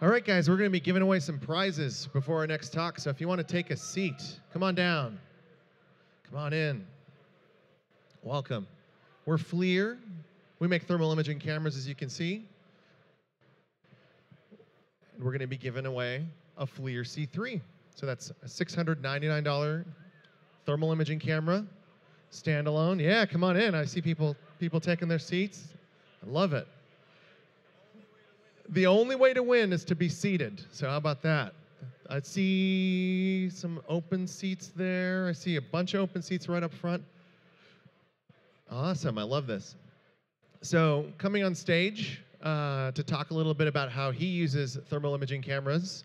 All right, guys, we're going to be giving away some prizes before our next talk, so if you want to take a seat, come on down. Come on in. Welcome. We're FLIR. We make thermal imaging cameras, as you can see. And we're going to be giving away a FLIR C3. So that's a $699 thermal imaging camera, standalone. Yeah, come on in. I see people taking their seats. I love it. The only way to win is to be seated. So how about that? I see some open seats there. I see a bunch of open seats right up front. Awesome, I love this. So coming on stage to talk a little bit about how he uses thermal imaging cameras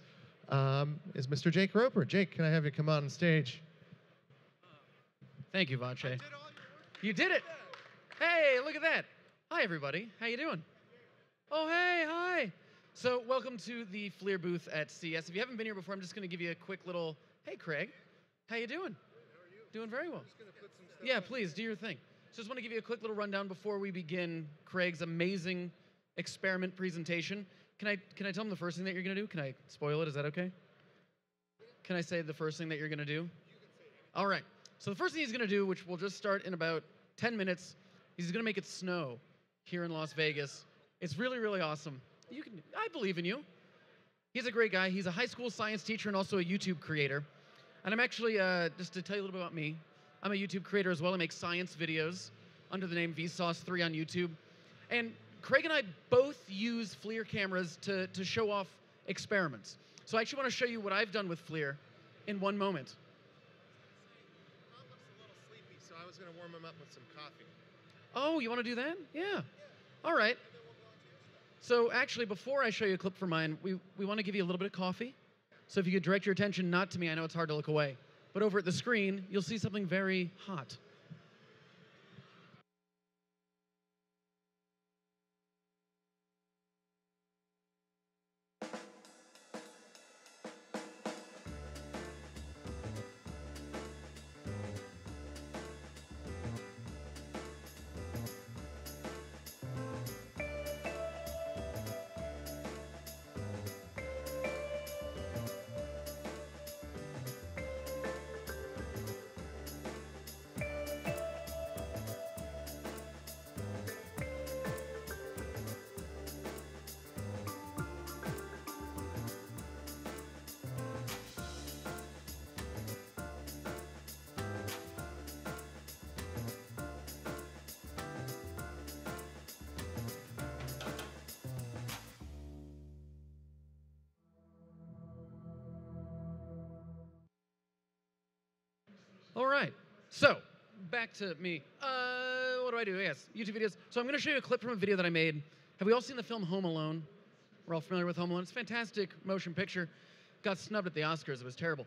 is Mr. Jake Roper. Jake, can I have you come on stage? Thank you, Vache. You did it! Hey, look at that. Hi, everybody. How you doing? Oh, hey, hi. So welcome to the FLIR booth at CES. If you haven't been here before, I'm just going to give you a quick little, hey, Craig, how you doing? Good, how are you? Doing very well. I'm just gonna put some stuff please, do your thing. So just want to give you a quick little rundown before we begin Craig's amazing experiment presentation. Can I tell him the first thing that you're going to do? Can I spoil it? Is that okay? Can I say the first thing that you're going to do? You can say it. All right. So the first thing he's going to do, which we'll just start in about 10 minutes, he's going to make it snow here in Las Vegas. It's really, really awesome. I believe in you. He's a great guy. He's a high school science teacher and also a YouTube creator. And I'm actually, just to tell you a little bit about me, I'm a YouTube creator as well. I make science videos under the name Vsauce3 on YouTube. And Craig and I both use FLIR cameras to show off experiments. So I actually want to show you what I've done with FLIR in one moment. Bob looks a little sleepy, so I was going to warm him up with some coffee. Oh, you want to do that? Yeah. All right. So actually, before I show you a clip from mine, we want to give you a little bit of coffee. So if you could direct your attention not to me, I know it's hard to look away, but over at the screen, you'll see something very hot. All right, so back to me. What do I do? Yes, YouTube videos. So I'm going to show you a clip from a video that I made. Have we all seen the film Home Alone? We're all familiar with Home Alone. It's a fantastic motion picture. Got snubbed at the Oscars. It was terrible.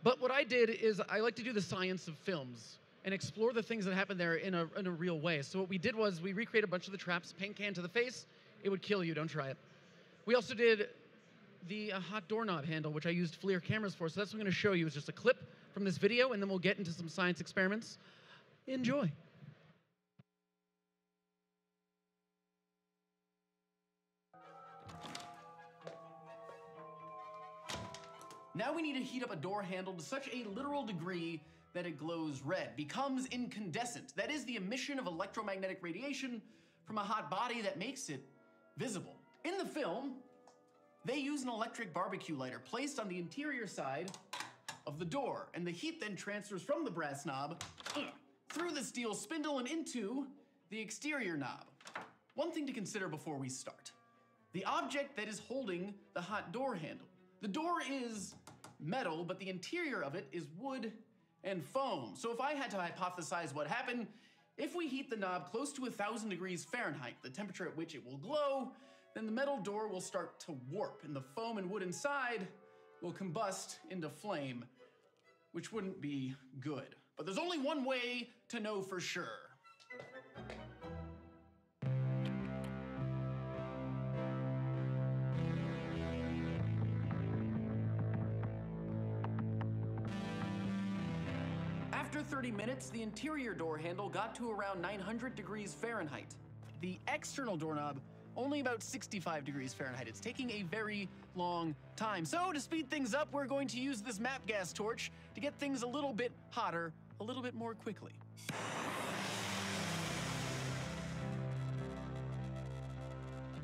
But what I did is I like to do the science of films and explore the things that happen there in a real way. So what we did was we recreated a bunch of the traps, paint can to the face. It would kill you. Don't try it. We also did the hot doorknob handle, which I used FLIR cameras for. So that's what I'm going to show you is just a clip from this video, and then we'll get into some science experiments. Enjoy. Now we need to heat up a door handle to such a literal degree that it glows red, becomes incandescent. That is the emission of electromagnetic radiation from a hot body that makes it visible. In the film, they use an electric barbecue lighter placed on the interior side of the door, and the heat then transfers from the brass knob through the steel spindle and into the exterior knob. One thing to consider before we start. The object that is holding the hot door handle. The door is metal, but the interior of it is wood and foam. So if I had to hypothesize what happened, if we heat the knob close to 1,000 degrees Fahrenheit, the temperature at which it will glow, then the metal door will start to warp, and the foam and wood inside will combust into flame, which wouldn't be good. But there's only one way to know for sure. After 30 minutes, the interior door handle got to around 900 degrees Fahrenheit. The external doorknob only about 65 degrees Fahrenheit. It's taking a very long time. So to speed things up, we're going to use this map gas torch to get things a little bit hotter, a little bit more quickly.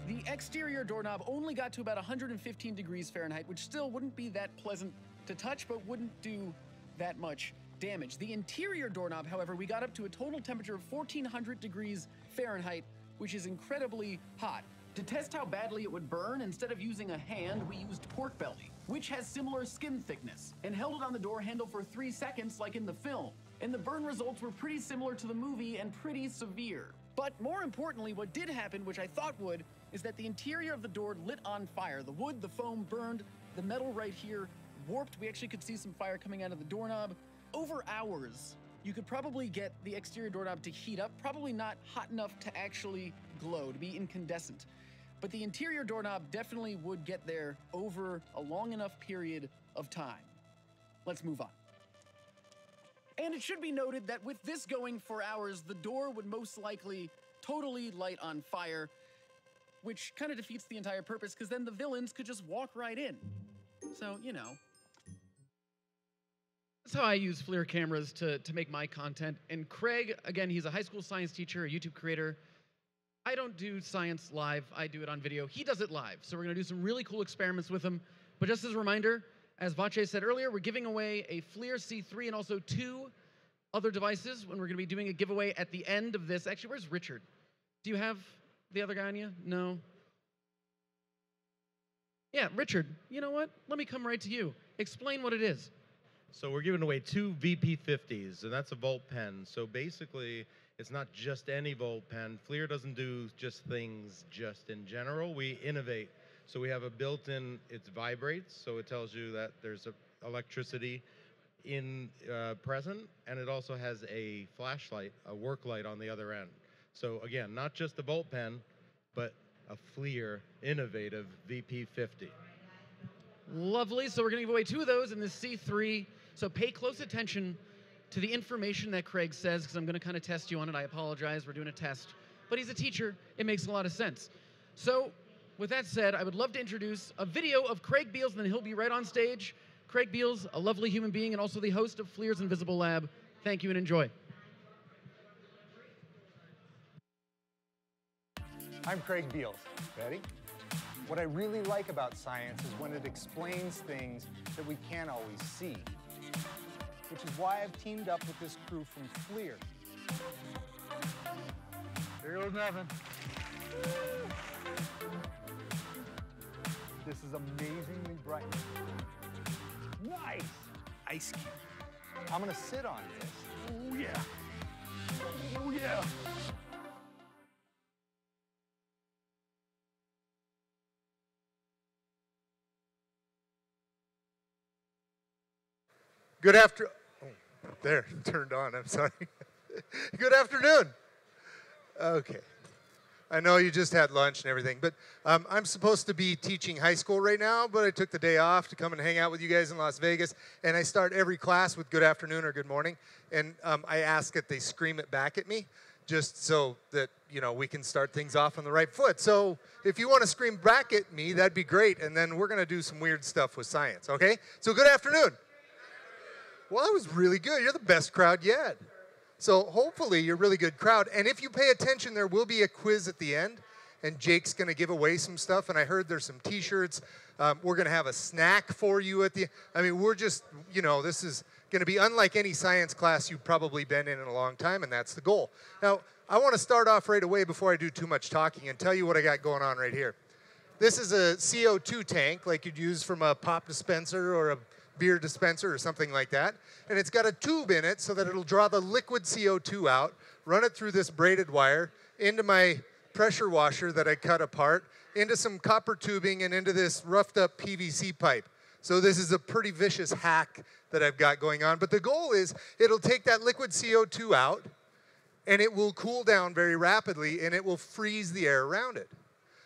The exterior doorknob only got to about 115 degrees Fahrenheit, which still wouldn't be that pleasant to touch, but wouldn't do that much damage. The interior doorknob, however, we got up to a total temperature of 1400 degrees Fahrenheit, which is incredibly hot. To test how badly it would burn, instead of using a hand, we used pork belly, which has similar skin thickness, and held it on the door handle for 3 seconds like in the film. And the burn results were pretty similar to the movie and pretty severe. But more importantly, what did happen, which I thought would, is that the interior of the door lit on fire. The wood, the foam burned, the metal right here warped. We actually could see some fire coming out of the doorknob. Over hours, you could probably get the exterior doorknob to heat up, probably not hot enough to actually glow, to be incandescent. But the interior doorknob definitely would get there over a long enough period of time. Let's move on. And it should be noted that with this going for hours, the door would most likely totally light on fire, which kind of defeats the entire purpose, because then the villains could just walk right in. So, you know. That's how I use FLIR cameras to make my content. And Craig, again, he's a high school science teacher, a YouTube creator. I don't do science live, I do it on video. He does it live, so we're gonna do some really cool experiments with him. But just as a reminder, as Vache said earlier, we're giving away a FLIR C3 and also 2 other devices when we're gonna be doing a giveaway at the end of this. Actually, where's Richard? Do you have the other guy on you? No? Yeah, Richard, you know what? Let me come right to you. Explain what it is. So we're giving away 2 VP50s, and that's a Volt pen. So basically, it's not just any Volt pen. FLIR doesn't do just things just in general. We innovate. So we have a built-in, it vibrates, so it tells you that there's electricity in present, and it also has a flashlight, a work light on the other end. So again, not just a Volt pen, but a FLIR innovative VP50. Lovely, so we're gonna give away 2 of those in this C3. So pay close attention to the information that Craig says, because I'm gonna kind of test you on it. I apologize, we're doing a test. But he's a teacher, it makes a lot of sense. So with that said, I would love to introduce a video of Craig Beals, and then he'll be right on stage. Craig Beals, a lovely human being and also the host of FLIR's Invisible Lab. Thank you and enjoy. I'm Craig Beals. Ready? What I really like about science is when it explains things that we can't always see, which is why I've teamed up with this crew from FLIR. There goes nothing. This is amazingly bright. Nice! Ice cube. I'm gonna sit on this. Oh yeah. Oh yeah. Good after. Oh, there, turned on. I'm sorry. Good afternoon. Okay. I know you just had lunch and everything, but I'm supposed to be teaching high school right now, but I took the day off to come and hang out with you guys in Las Vegas, and I start every class with good afternoon or good morning, and I ask that they scream it back at me, just so that, you know, we can start things off on the right foot. So if you want to scream back at me, that'd be great, and then we're going to do some weird stuff with science, okay? So good afternoon. Well, that was really good. You're the best crowd yet. So hopefully you're a really good crowd. And if you pay attention, there will be a quiz at the end. And Jake's going to give away some stuff. And I heard there's some T-shirts. We're going to have a snack for you at the end. I mean, we're just, you know, this is going to be unlike any science class you've probably been in a long time. And that's the goal. Now, I want to start off right away before I do too much talking and tell you what I got going on right here. This is a CO2 tank like you'd use from a pop dispenser or a beer dispenser or something like that. And it's got a tube in it so that it'll draw the liquid CO2 out, run it through this braided wire into my pressure washer that I cut apart, into some copper tubing, and into this roughed up PVC pipe. So this is a pretty vicious hack that I've got going on. But the goal is it'll take that liquid CO2 out, and it will cool down very rapidly, and it will freeze the air around it.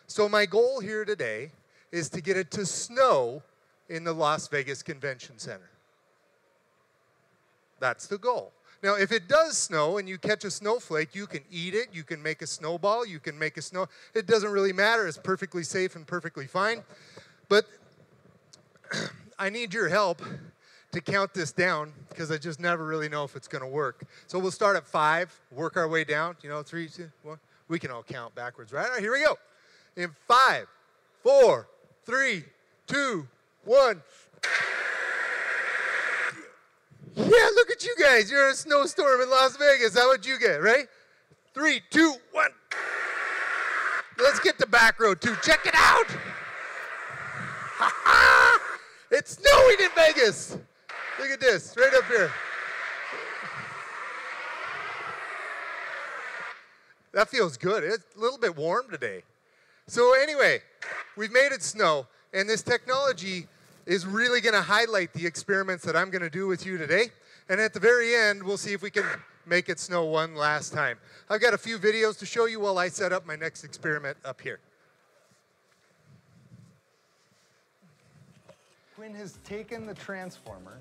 So my goal here today is to get it to snow in the Las Vegas Convention Center. That's the goal. Now, if it does snow and you catch a snowflake, you can eat it, you can make a snowball, you can make a snow. It doesn't really matter. It's perfectly safe and perfectly fine. But I need your help to count this down because I just never really know if it's going to work. So we'll start at 5, work our way down. 3, 2, 1. We can all count backwards, right? All right, here we go. In 5, 4, 3, 2, 1. Yeah, look at you guys. You're in a snowstorm in Las Vegas. How would you get, right? 3, 2, 1. Let's get the back row, too. Check it out. It's snowing in Vegas. Look at this, right up here. That feels good. It's a little bit warm today. So anyway, we've made it snow, and this technology is really going to highlight the experiments that I'm going to do with you today. And at the very end, we'll see if we can make it snow one last time. I've got a few videos to show you while I set up my next experiment up here. Quinn has taken the transformer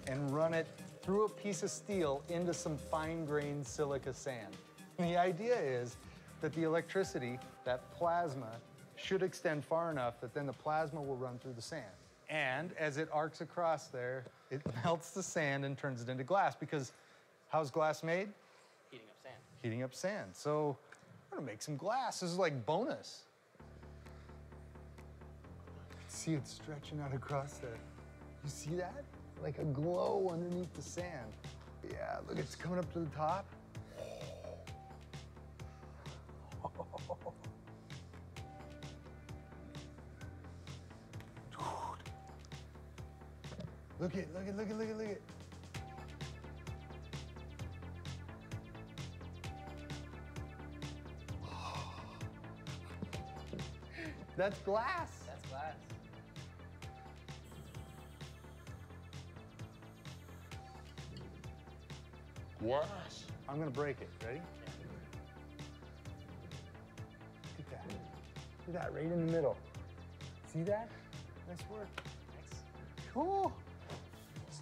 and run it through a piece of steel into some fine-grained silica sand. And the idea is that the electricity, that plasma, should extend far enough that then the plasma will run through the sand. And as it arcs across there, it melts the sand and turns it into glass. Because how's glass made? Heating up sand. Heating up sand. So I'm gonna make some glass. This is like bonus. See it stretching out across there. You see that? Like a glow underneath the sand. Yeah, look, it's coming up to the top. Look it, look it, look it, look it, look it. That's glass. That's glass. Glass. I'm gonna break it. Ready? Look at that. Look at that, right in the middle. See that? Nice work. Nice. Cool.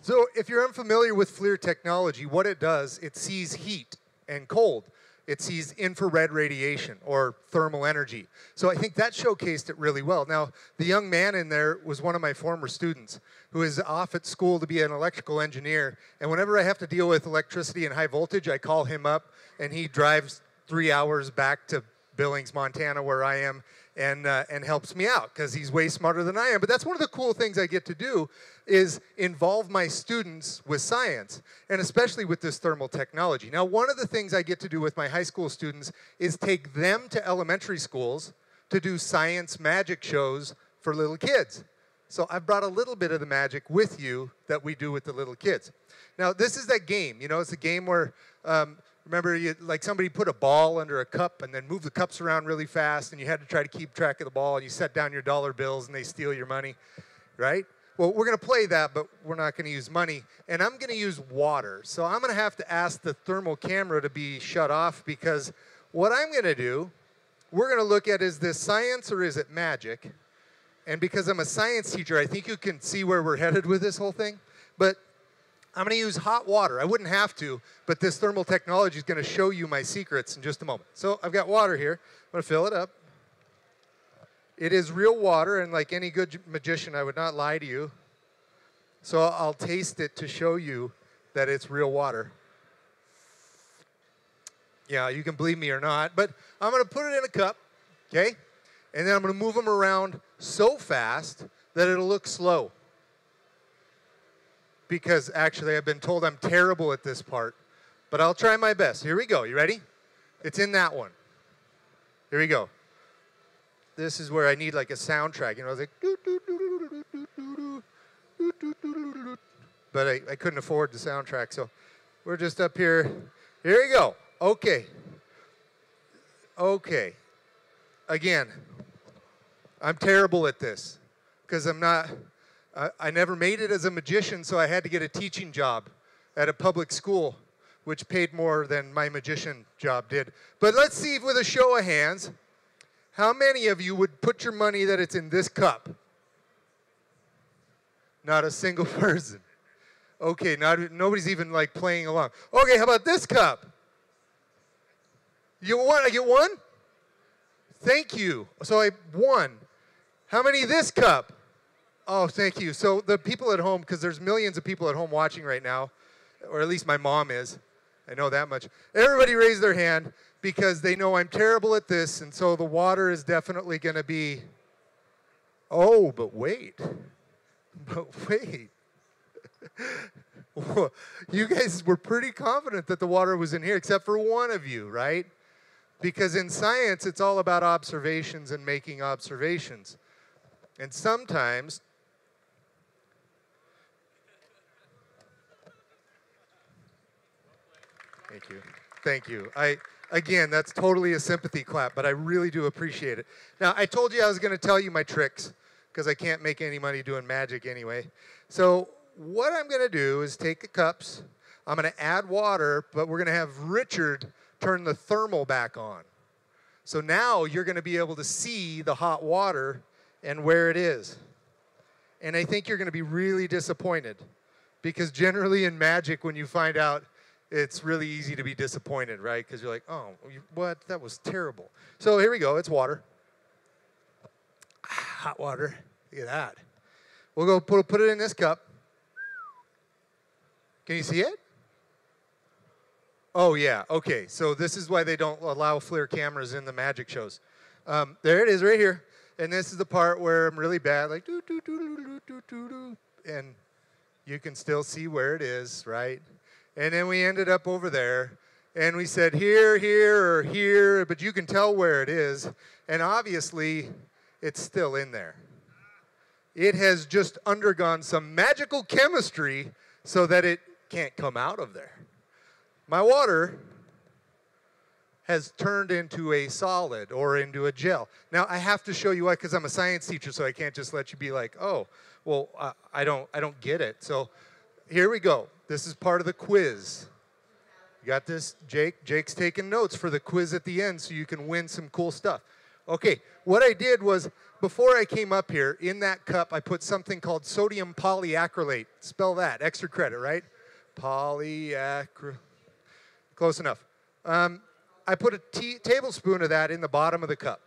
So if you're unfamiliar with FLIR technology, what it does, it sees heat and cold. It sees infrared radiation or thermal energy. So I think that showcased it really well. Now, the young man in there was one of my former students who is off at school to be an electrical engineer. And whenever I have to deal with electricity and high voltage, I call him up and he drives 3 hours back to Billings, Montana, where I am, and helps me out because he's way smarter than I am. But that's one of the cool things I get to do is involve my students with science, and especially with this thermal technology. Now, one of the things I get to do with my high school students is take them to elementary schools to do science magic shows for little kids. So I've brought a little bit of the magic with you that we do with the little kids. Now, this is that game. It's a game where remember, like somebody put a ball under a cup and then moved the cups around really fast, and you had to try to keep track of the ball, and you set down your dollar bills, and they steal your money, right? Well, we're going to play that, but we're not going to use money, and I'm going to use water. So I'm going to have to ask the thermal camera to be shut off because what I'm going to do, we're going to look at, is this science or is it magic? And because I'm a science teacher, I think you can see where we're headed with this whole thing. But I'm going to use hot water. I wouldn't have to, but this thermal technology is going to show you my secrets in just a moment. So I've got water here. I'm going to fill it up. It is real water, and like any good magician, I would not lie to you. So I'll taste it to show you that it's real water. Yeah, you can believe me or not, but I'm going to put it in a cup, okay? And then I'm going to move them around so fast that it'll look slow. Because actually I've been told I'm terrible at this part, but I'll try my best. Here we go. You ready? It's in that one. Here we go. This is where I need like a soundtrack. I was like, but I couldn't afford the soundtrack, so we're just up here. Here we go. Okay. Okay. Again, I'm terrible at this because I never made it as a magician, so I had to get a teaching job at a public school, which paid more than my magician job did. But let's see if with a show of hands, how many of you would put your money that it's in this cup? Not a single person. Okay, nobody's even like playing along. Okay, how about this cup? You want? I get one? Thank you. So I won. How many this cup? Oh, thank you. So the people at home, because there's millions of people at home watching right now, or at least my mom is. I know that much. Everybody raise their hand because they know I'm terrible at this, and so the water is definitely going to be, oh, but wait. But wait. You guys were pretty confident that the water was in here, except for one of you, right? Because in science, it's all about observations and making observations. And sometimes, thank you. Thank you. Again, that's totally a sympathy clap, but I really do appreciate it. Now, I told you I was going to tell you my tricks, because I can't make any money doing magic anyway. So what I'm going to do is take the cups, I'm going to add water, but we're going to have Richard turn the thermal back on. So now you're going to be able to see the hot water and where it is. And I think you're going to be really disappointed, because generally in magic, when you find out, it's really easy to be disappointed, right? Because you're like, oh, what? That was terrible. So here we go. It's water. Hot water. Look at that. We'll go put it in this cup. Can you see it? Oh, yeah. Okay. So this is why they don't allow FLIR cameras in the magic shows. There it is right here. And this is the part where I'm really bad, like, doo, doo, doo, doo, doo, doo, doo. And you can still see where it is, right? And then we ended up over there. And we said here, here, or here. But you can tell where it is. And obviously, it's still in there. It has just undergone some magical chemistry so that it can't come out of there. My water has turned into a solid or into a gel. Now, I have to show you why, because I'm a science teacher, so I can't just let you be like, oh, well, I don't get it. So here we go. This is part of the quiz. You got this, Jake? Jake's taking notes for the quiz at the end so you can win some cool stuff. Okay, what I did was, before I came up here, in that cup, I put something called sodium polyacrylate. Spell that, extra credit, right? Polyacrylate. Close enough. I put a tablespoon of that in the bottom of the cup.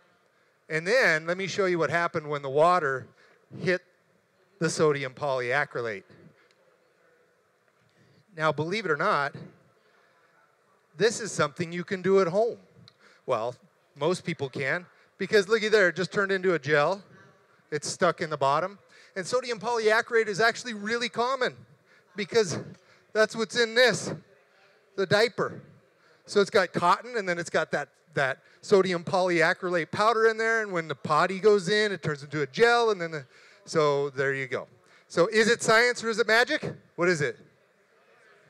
And then, let me show you what happened when the water hit the sodium polyacrylate. Now, believe it or not, this is something you can do at home. Well, most people can. Because looky there, it just turned into a gel. It's stuck in the bottom. And sodium polyacrylate is actually really common, because that's what's in this, the diaper. So it's got cotton, and then it's got that sodium polyacrylate powder in there, and when the potty goes in, it turns into a gel, and then so there you go. So is it science or is it magic? What is it?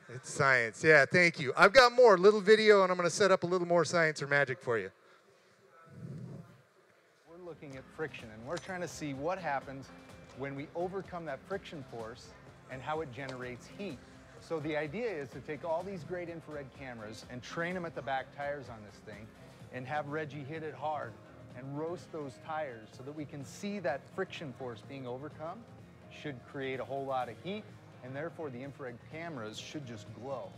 It's science. Yeah, thank you. I've got more, little video, and I'm going to set up a little more science or magic for you. Looking at friction, and we're trying to see what happens when we overcome that friction force and how it generates heat. So the idea is to take all these great infrared cameras and train them at the back tires on this thing and have Reggie hit it hard and roast those tires so that we can see that friction force being overcome. Should create a whole lot of heat, and therefore the infrared cameras should just glow.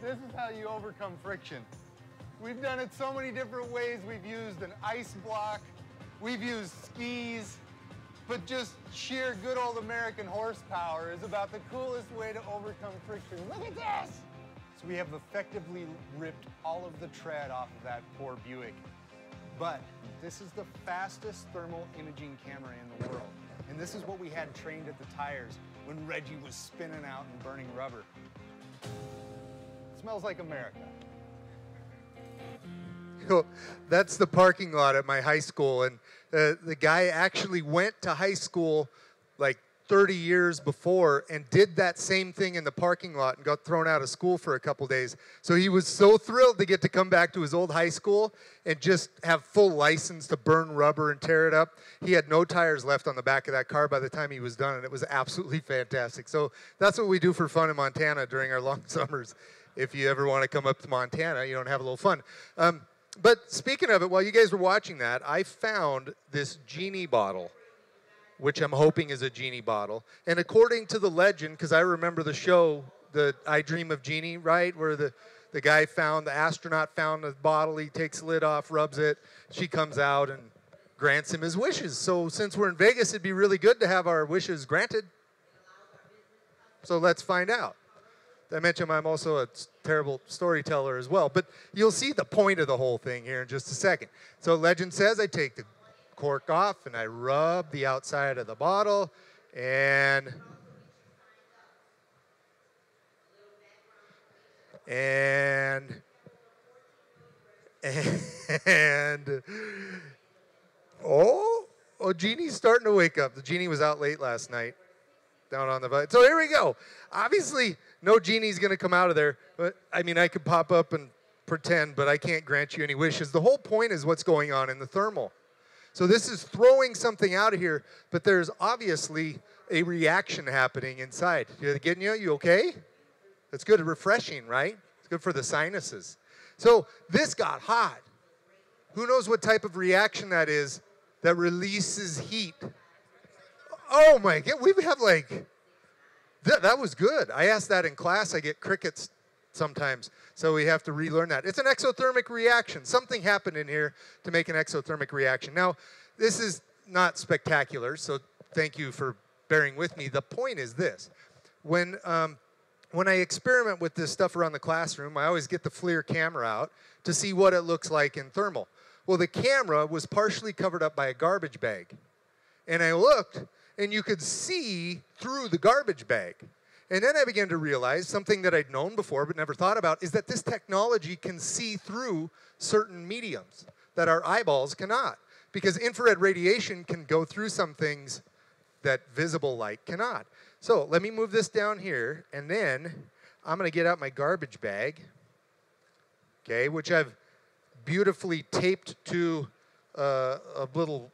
This is how you overcome friction. We've done it so many different ways. We've used an ice block, we've used skis, but just sheer good old American horsepower is about the coolest way to overcome friction. Look at this! So we have effectively ripped all of the tread off of that poor Buick. But this is the fastest thermal imaging camera in the world. And this is what we had trained at the tires when Reggie was spinning out and burning rubber. smells like America. That's the parking lot at my high school, and the guy actually went to high school like 30 years before and did that same thing in the parking lot and got thrown out of school for a couple days. So he was so thrilled to get to come back to his old high school and just have full license to burn rubber and tear it up. He had no tires left on the back of that car by the time he was done, and it was absolutely fantastic. So that's what we do for fun in Montana during our long summers. If you ever want to come up to Montana, you don't have a little fun. But speaking of it, while you guys were watching that, I found this genie bottle, which I'm hoping is a genie bottle. And according to the legend, because I remember the show, the I Dream of Genie, right? Where the the astronaut found the bottle, he takes the lid off, rubs it, she comes out and grants him his wishes. So since we're in Vegas, it'd be really good to have our wishes granted. So let's find out. I mentioned I'm also a terrible storyteller as well, but you'll see the point of the whole thing here in just a second. So legend says I take the cork off and I rub the outside of the bottle and Genie's starting to wake up. The genie was out late last night down on the vine. So here we go. Obviously, no genie's going to come out of there. But I mean, I could pop up and pretend, but I can't grant you any wishes. The whole point is what's going on in the thermal. So this is throwing something out of here, but there's obviously a reaction happening inside. You getting you? You okay? That's good. Refreshing, right? It's good for the sinuses. So this got hot. Who knows what type of reaction that is that releases heat? Oh my God, we have like, that was good. I asked that in class. I get crickets sometimes, so we have to relearn that. It's an exothermic reaction. Something happened in here to make an exothermic reaction. Now, this is not spectacular, so thank you for bearing with me. The point is this. When I experiment with this stuff around the classroom, I always get the FLIR camera out to see what it looks like in thermal. Well, the camera was partially covered up by a garbage bag. And I looked, and you could see through the garbage bag. And then I began to realize something that I'd known before but never thought about is that this technology can see through certain mediums that our eyeballs cannot. Because infrared radiation can go through some things that visible light cannot. So let me move this down here, and then I'm going to get out my garbage bag, okay, which I've beautifully taped to a little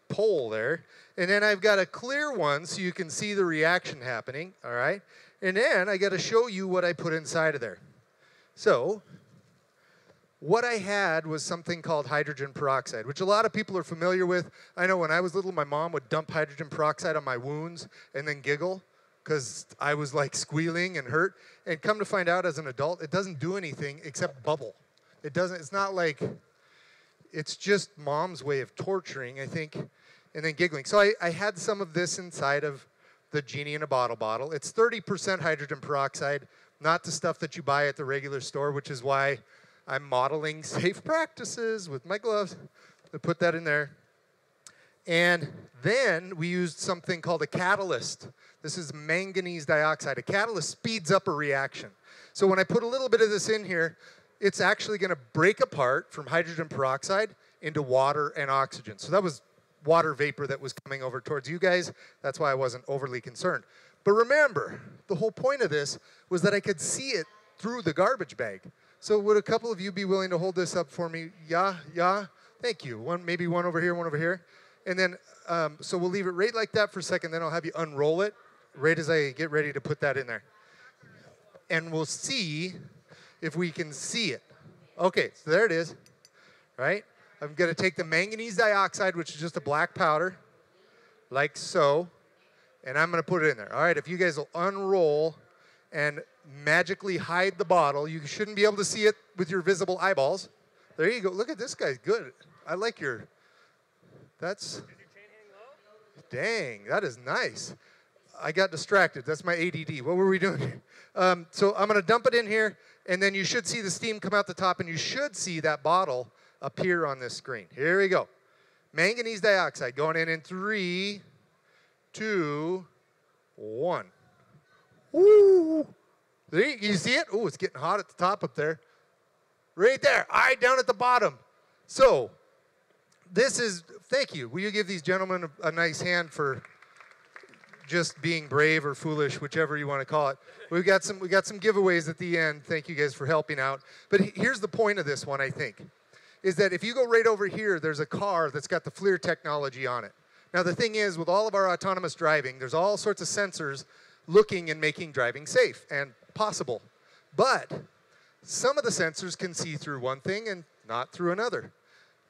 pole there. And then I've got a clear one so you can see the reaction happening, all right? And then I got to show you what I put inside of there. So what I had was something called hydrogen peroxide, which a lot of people are familiar with. I know when I was little, my mom would dump hydrogen peroxide on my wounds and then giggle because I was like squealing and hurt. And come to find out as an adult, it doesn't do anything except bubble. It's not like, it's just mom's way of torturing, I think, and then giggling. So I had some of this inside of the Genie in a bottle. It's 30% hydrogen peroxide, not the stuff that you buy at the regular store, which is why I'm modeling safe practices with my gloves. I put that in there. And then we used something called a catalyst. This is manganese dioxide. A catalyst speeds up a reaction. So when I put a little bit of this in here, it's actually going to break apart from hydrogen peroxide into water and oxygen. So that was water vapor that was coming over towards you guys. That's why I wasn't overly concerned. But remember, the whole point of this was that I could see it through the garbage bag. So would a couple of you be willing to hold this up for me? Yeah, yeah. Thank you. Maybe one over here, one over here. And then, so we'll leave it right like that for a second. Then I'll have you unroll it right as I get ready to put that in there. And we'll see if we can see it. Okay, so there it is, right? I'm going to take the manganese dioxide, which is just a black powder, like so, and I'm going to put it in there. All right, if you guys will unroll and magically hide the bottle, you shouldn't be able to see it with your visible eyeballs. There you go. Look at this guy's good. I like your, that's, Did your chain hang low? dang, that is nice. I got distracted. That's my ADD. What were we doing here? So I'm going to dump it in here, and then you should see the steam come out the top, and you should see that bottle appear on this screen. Here we go. Manganese dioxide going in 3, 2, 1. Woo! See, you see it? Oh, it's getting hot at the top up there. Right there. All right, down at the bottom. So, this is, thank you. Will you give these gentlemen a nice hand for just being brave or foolish, whichever you want to call it. We got some giveaways at the end. Thank you guys for helping out. But here's the point of this one, I think, is that if you go right over here, there's a car that's got the FLIR technology on it. Now, the thing is, with all of our autonomous driving, there's all sorts of sensors looking and making driving safe and possible. But some of the sensors can see through one thing and not through another.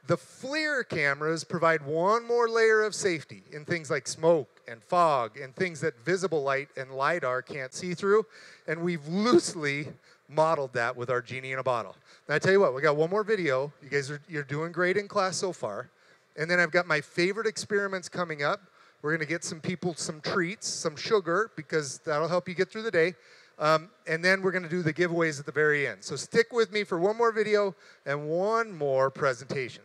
The FLIR cameras provide one more layer of safety in things like smoke and fog and things that visible light and LiDAR can't see through. And we've loosely modeled that with our genie in a bottle. Now, I tell you what, we got one more video. You guys you're doing great in class so far. And then I've got my favorite experiments coming up. We're going to get some people some treats, some sugar, because that'll help you get through the day. And then we're going to do the giveaways at the very end. So stick with me for one more video and one more presentation.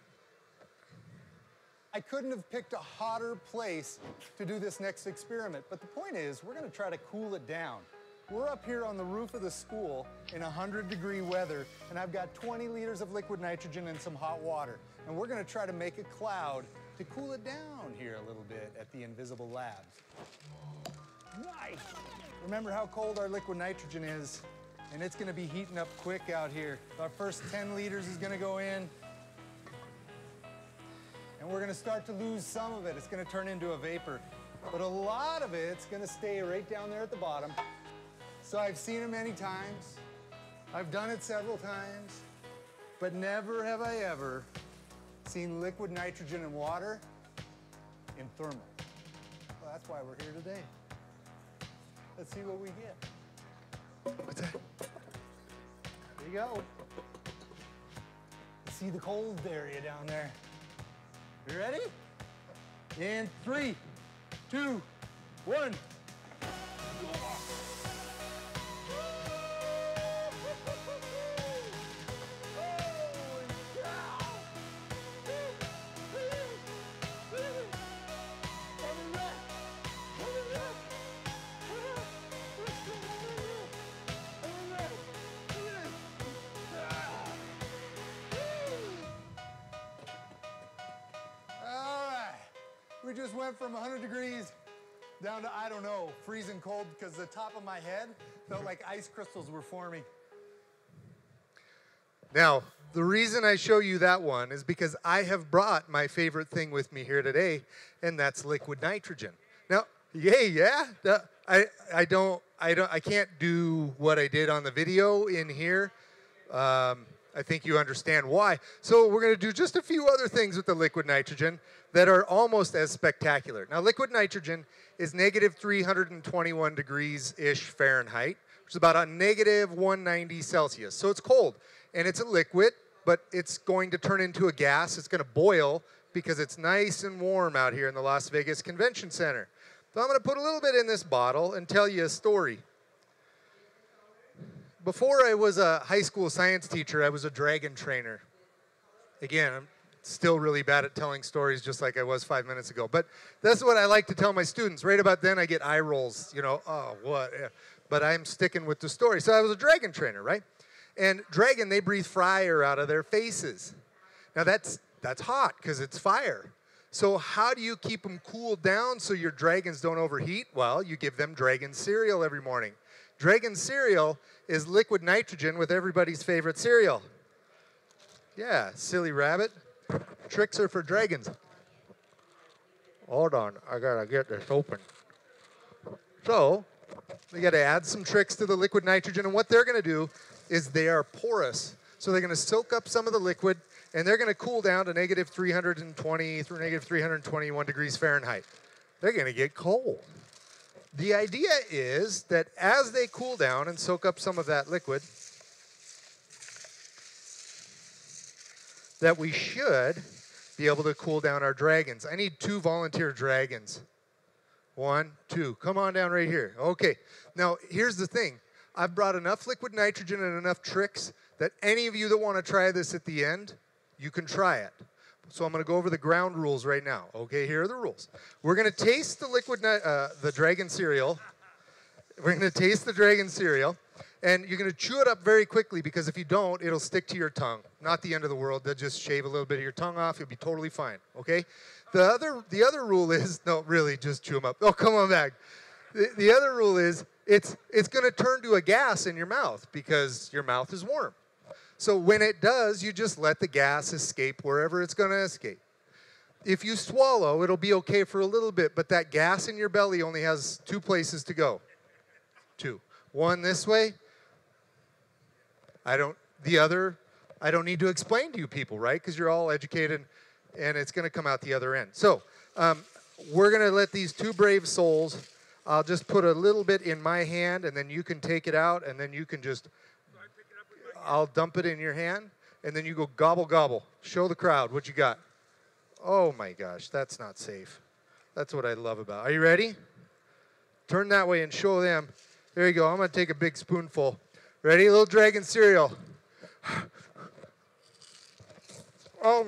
I couldn't have picked a hotter place to do this next experiment, but the point is, we're going to try to cool it down. We're up here on the roof of the school in 100-degree weather, and I've got 20 liters of liquid nitrogen and some hot water. And we're going to try to make a cloud to cool it down here a little bit at the Invisible Labs. Nice! Remember how cold our liquid nitrogen is, and it's going to be heating up quick out here. Our first 10 liters is going to go in, and we're going to start to lose some of it. It's going to turn into a vapor, but a lot of it's going to stay right down there at the bottom. So I've seen it many times. I've done it several times, but never have I ever seen liquid nitrogen and water in thermal. Well, that's why we're here today. Let's see what we get. What's that? There you go. See the cold area down there. You ready? In 3, 2, 1. We just went from 100 degrees down to, I don't know, freezing cold because the top of my head felt like ice crystals were forming. Now, the reason I show you that one is because I have brought my favorite thing with me here today, and that's liquid nitrogen. Now, I can't do what I did on the video in here. I think you understand why. So we're going to do just a few other things with the liquid nitrogen that are almost as spectacular. Now, liquid nitrogen is negative 321 degrees-ish Fahrenheit, which is about a negative 190 Celsius. So it's cold, and it's a liquid, but it's going to turn into a gas. It's going to boil because it's nice and warm out here in the Las Vegas Convention Center. So I'm going to put a little bit in this bottle and tell you a story. Before I was a high school science teacher, I was a dragon trainer. Again, I'm still really bad at telling stories just like I was 5 minutes ago. But that's what I like to tell my students. Right about then, I get eye rolls, you know, oh, what? But I'm sticking with the story. So I was a dragon trainer, right? And dragon, they breathe fire out of their faces. Now that's hot because it's fire. So how do you keep them cooled down so your dragons don't overheat? Well, you give them dragon cereal every morning. Dragon cereal is liquid nitrogen with everybody's favorite cereal. Yeah, silly rabbit. Tricks are for dragons. Hold on, I gotta get this open. So, we gotta add some tricks to the liquid nitrogen, and what they're gonna do is they are porous. So they're gonna soak up some of the liquid, and they're gonna cool down to negative 320 through negative 321 degrees Fahrenheit. They're gonna get cold. The idea is that as they cool down and soak up some of that liquid, that we should be able to cool down our dragons. I need 2 volunteer dragons. 1, 2. Come on down right here. Okay. Now, here's the thing. I've brought enough liquid nitrogen and enough tricks that any of you that want to try this at the end, you can try it. So I'm going to go over the ground rules right now. Okay, here are the rules. We're going to taste the the dragon cereal. We're going to taste the dragon cereal, And you're going to chew it up very quickly because if you don't, it'll stick to your tongue. Not the end of the world. They'll just shave a little bit of your tongue off. You'll be totally fine, okay? The other rule is, no, really, just chew them up. Oh, come on back. The other rule is it's going to turn to a gas in your mouth because your mouth is warm. So when it does, you just let the gas escape wherever it's going to escape. If you swallow, it'll be okay for a little bit, but that gas in your belly only has 2 places to go. 2. One this way. The other, I don't need to explain to you people, right? Because you're all educated, and it's going to come out the other end. So we're going to let these 2 brave souls, I'll just put a little bit in my hand, and then you can take it out, and then you can just, I'll dump it in your hand, and then you go gobble, gobble. Show the crowd what you got. Oh, my gosh, that's not safe. That's what I love about it. Are you ready? Turn that way and show them. There you go. I'm going to take a big spoonful. Ready? A little dragon cereal. Oh,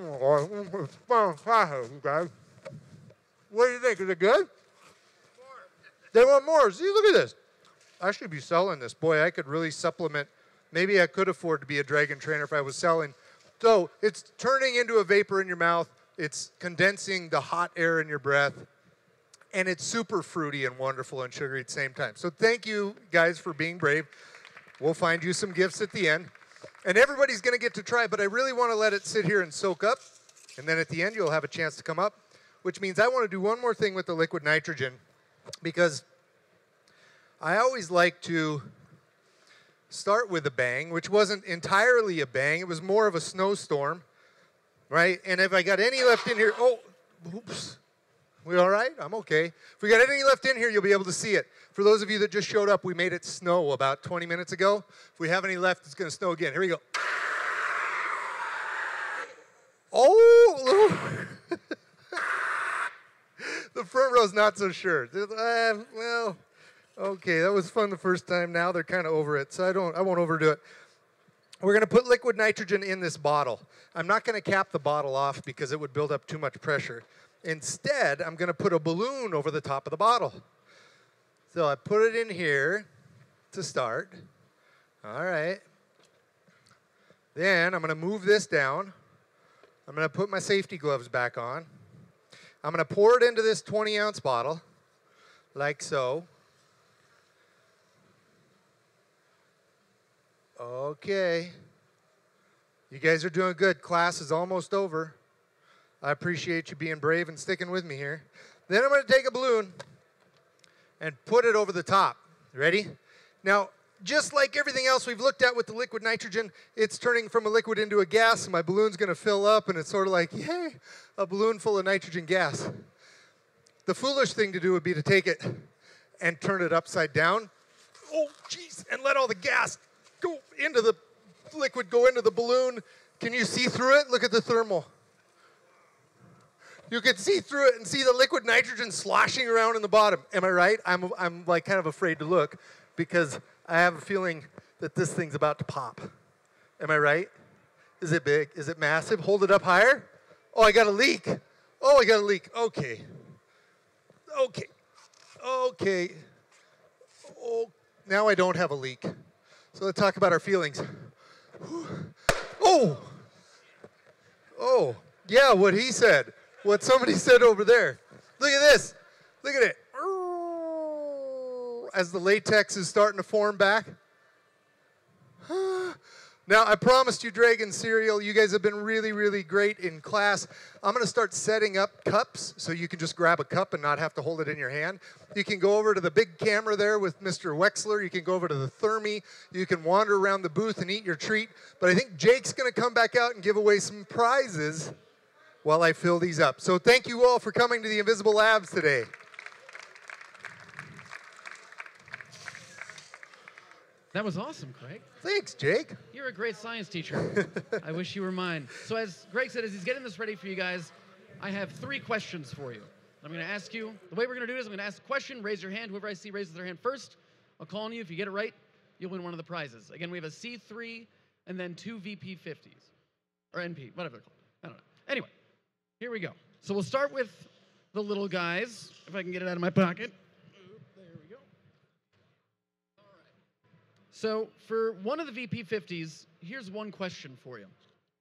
guys. What do you think? Is it good? They want more. See, look at this. I should be selling this. Boy, I could really supplement. Maybe I could afford to be a dragon trainer if I was selling. So it's turning into a vapor in your mouth. It's condensing the hot air in your breath. And it's super fruity and wonderful and sugary at the same time. So thank you, guys, for being brave. We'll find you some gifts at the end. And everybody's going to get to try, but I really want to let it sit here and soak up. And then at the end, you'll have a chance to come up, which means I want to do one more thing with the liquid nitrogen, because I always like to start with a bang, which wasn't entirely a bang. It was more of a snowstorm, right? And if I got any left in here, oh, oops. We all right? I'm okay. If we got anything left in here, you'll be able to see it. For those of you that just showed up, we made it snow about 20 minutes ago. If we have any left, it's going to snow again. Here we go. Oh! The front row's not so sure. Well, okay, that was fun the first time. Now they're kind of over it, so I won't overdo it. We're going to put liquid nitrogen in this bottle. I'm not going to cap the bottle off because it would build up too much pressure. Instead, I'm going to put a balloon over the top of the bottle. So I put it in here to start. All right. Then I'm going to move this down. I'm going to put my safety gloves back on. I'm going to pour it into this 20-ounce bottle, like so. Okay. You guys are doing good. Class is almost over. I appreciate you being brave and sticking with me here. Then I'm going to take a balloon and put it over the top. Ready? Now, just like everything else we've looked at with the liquid nitrogen, it's turning from a liquid into a gas, and my balloon's going to fill up, and it's sort of like, yay, a balloon full of nitrogen gas. The foolish thing to do would be to take it and turn it upside down. Oh, jeez, and let all the gas go into the liquid, go into the balloon. Can you see through it? Look at the thermal. You can see through it and see the liquid nitrogen sloshing around in the bottom. Am I right? I'm like kind of afraid to look because I have a feeling that this thing's about to pop. Am I right? Is it big? Is it massive? Hold it up higher. Oh, I got a leak. Oh, I got a leak. Okay. Okay. Okay. Oh, now I don't have a leak. So let's talk about our feelings. Oh. Oh. Yeah, what he said. What somebody said over there. Look at this. Look at it. As the latex is starting to form back. Now, I promised you Dragon cereal. You guys have been really, really great in class. I'm going to start setting up cups so you can just grab a cup and not have to hold it in your hand. You can go over to the big camera there with Mr. Wexler. You can go over to the Thermi. You can wander around the booth and eat your treat. But I think Jake's going to come back out and give away some prizes while I fill these up. So thank you all for coming to the Invisible Labs today. That was awesome, Craig. Thanks, Jake. You're a great science teacher. I wish you were mine. So as Greg said, as he's getting this ready for you guys, I have 3 questions for you. I'm going to ask you, the way we're going to do it is I'm going to ask a question, raise your hand. Whoever I see raises their hand first, I'll call on you. If you get it right, you'll win one of the prizes. Again, we have a C3 and then 2 VP50s. Or NP, whatever they're called. I don't know. Anyway, here we go. So we'll start with the little guys, if I can get it out of my pocket. There we go. All right. So for one of the VP50s, here's one question for you.